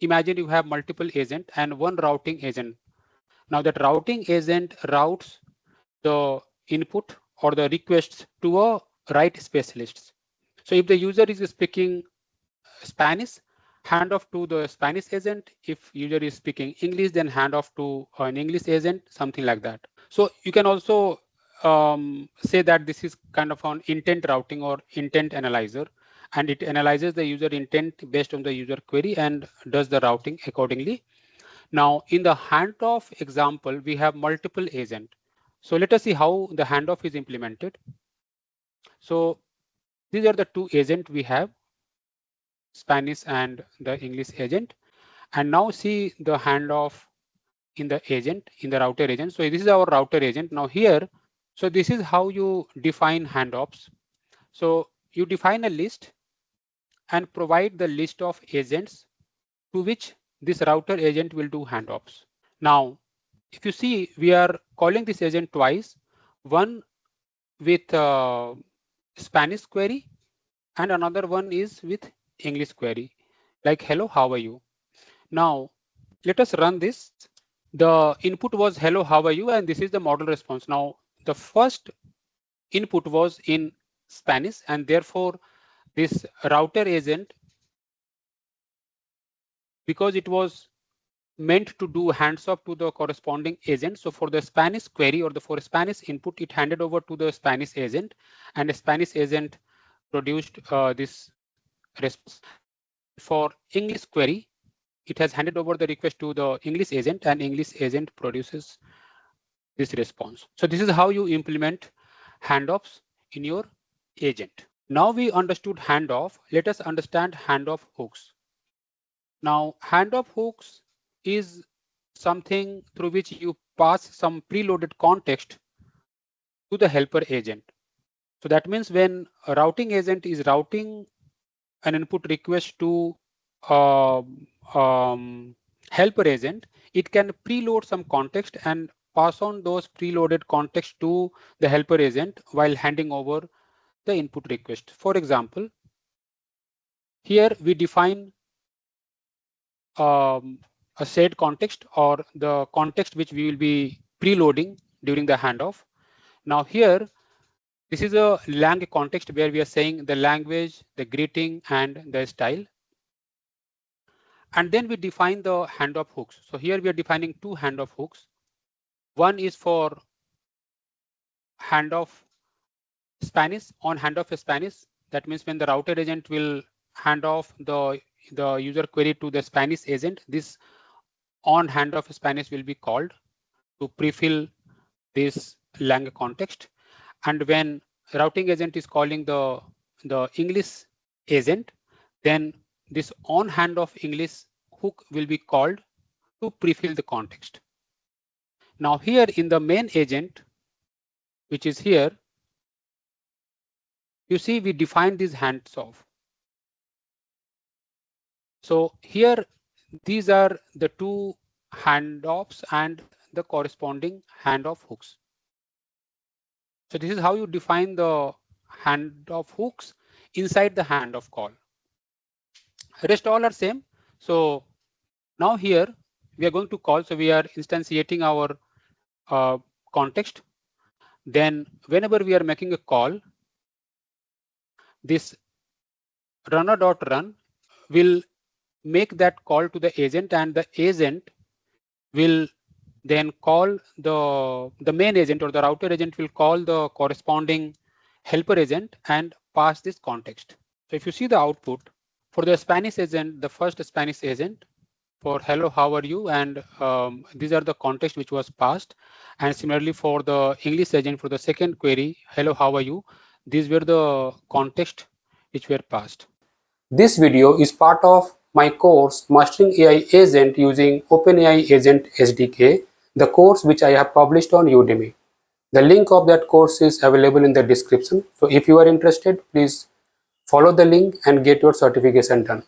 imagine you have multiple agent and one routing agent. Now that routing agent routes the input or the requests to a right specialist. So if the user is speaking Spanish, hand off to the Spanish agent. If user is speaking English, then hand off to an English agent, something like that. So you can also say that this is kind of an intent routing or intent analyzer, and it analyzes the user intent based on the user query and does the routing accordingly. Now in the handoff example, we have multiple agents. So let us see how the handoff is implemented. So these are the two agents we have, Spanish and the English agent. And now see the handoff in the agent, in the router agent. So this is our router agent. Now here, so this is how you define handoffs. So you define a list and provide the list of agents to which this router agent will do handoffs. Now, if you see, we are calling this agent twice, one with Spanish query and another one is with English query, like hello, how are you? Now, let us run this. The input was hello, how are you? And this is the model response. Now, the first input was in Spanish, and therefore this router agent, because it was meant to do hands off to the corresponding agent. So for the Spanish query or for Spanish input, it handed over to the Spanish agent, and the Spanish agent produced this response. For English query, it has handed over the request to the English agent, and English agent produces this response. So this is how you implement handoffs in your agent. Now we understood handoff. Let us understand handoff hooks. Now handoff hooks is something through which you pass some preloaded context to the helper agent. So that means when a routing agent is routing an input request to helper agent, it can preload some context and pass on those preloaded context to the helper agent while handing over the input request. For example, here we define a shared context or the context which we will be preloading during the handoff. Now here, this is a lang context where we are saying the language, the greeting, and the style. And then we define the handoff hooks. So here we are defining two handoff hooks. One is for handoff Spanish, on handoff Spanish. That means when the router agent will hand off the user query to the Spanish agent, this on handoff Spanish will be called to prefill this lang context. And when routing agent is calling the English agent, then this on handoff English hook will be called to prefill the context. Now here in the main agent, which is here, you see we define these hands off. So here, these are the two handoffs and the corresponding handoff hooks. So this is how you define the handoff hooks inside the handoff call. Rest all are same. So now here we are going to call. So we are instantiating our context. Then whenever we are making a call, this runner.run will make that call to the agent, and the agent will then call the main agent, or the router agent will call the corresponding helper agent and pass this context. So if you see the output for the Spanish agent, the first Spanish agent for hello, how are you? And these are the context which was passed. And similarly for the English agent, for the second query, hello, how are you? These were the context which were passed. This video is part of my course Mastering AI Agent using OpenAI Agent SDK, the course which I have published on Udemy. The link of that course is available in the description. So if you are interested, please follow the link and get your certification done.